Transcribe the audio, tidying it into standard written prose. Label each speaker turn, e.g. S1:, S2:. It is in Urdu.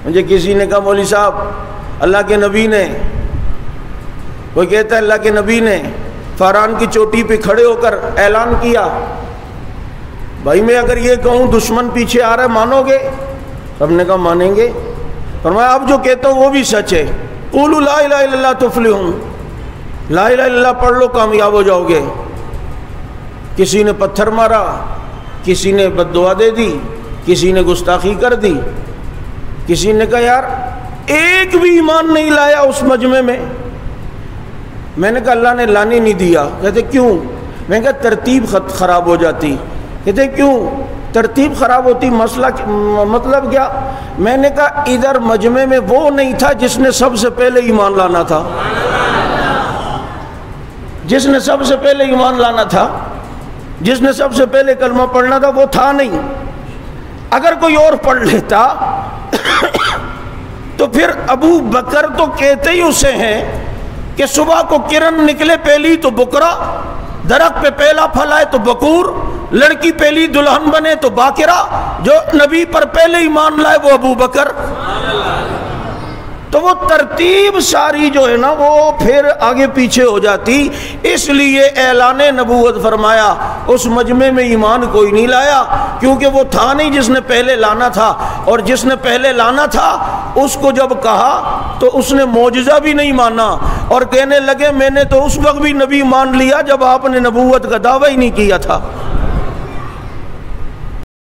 S1: مجھے کسی نے کہا مولوی صاحب اللہ کے نبی نے، کوئی کہتا ہے اللہ کے نبی نے فاران کی چوٹی پہ کھڑے ہو کر اعلان کیا۔ بھائی میں اگر یہ کہوں دشمن پیچھے آ رہا ہے مانو گے؟ سب نے کہا مانیں گے۔ فرمایا اب جو کہتا ہوں وہ بھی سچ ہے، قولوا لا الہ الا اللہ تفلحون، لا الہ الا اللہ پڑھ لو کامیاب ہو جاؤ گے۔ کسی نے پتھر مارا، کسی نے بد دعا دے دی، کسی نے گستاخی کر دی، کسی نے کہا یار ایک بھی ایمان نہیں لایا اس مجمع میں۔ میں نے کہا اللہ نے لانے نہیں دیا۔ کہتے کیوں؟ میں نے کہا ترتیب خراب ہو جاتی۔ کہتے کیوں ترتیب خراب ہوتی؟ مسئلہ مطلب کیا؟ میں نے کہا ادھر مجمع میں وہ نہیں تھا جس نے سب سے پہلے ایمان لانا تھا، جس نے سب سے پہلے ایمان لانا تھا، جس نے سب سے پہلے کلمہ پڑھنا تھا وہ تھا نہیں۔ اگر کوئی اور پڑھ لیتا تو پھر ابو بکر تو کہتے ہی اسے ہیں کہ صبح کو کرن نکلے پہلی تو بکرا، درخت پہ پہلا پھل آئے تو بکور، لڑکی پہلی دلہن بنے تو باکرہ، جو نبی پر پہلے ایمان لائے وہ ابو بکر۔ تو وہ ترتیب ساری جو ہے نا وہ پھر آگے پیچھے ہو جاتی، اس لیے اعلان نبوت فرمایا اس مجمع میں ایمان کوئی نہیں لایا، کیونکہ وہ تھا نہیں جس نے پہلے لانا تھا، اور جس نے پہلے لانا تھا اس کو جب کہا تو اس نے معجزہ بھی نہیں مانا، اور کہنے لگے میں نے تو اس وقت بھی نبی مان لیا جب آپ نے نبوت کا دعویٰ ہی نہیں کیا تھا۔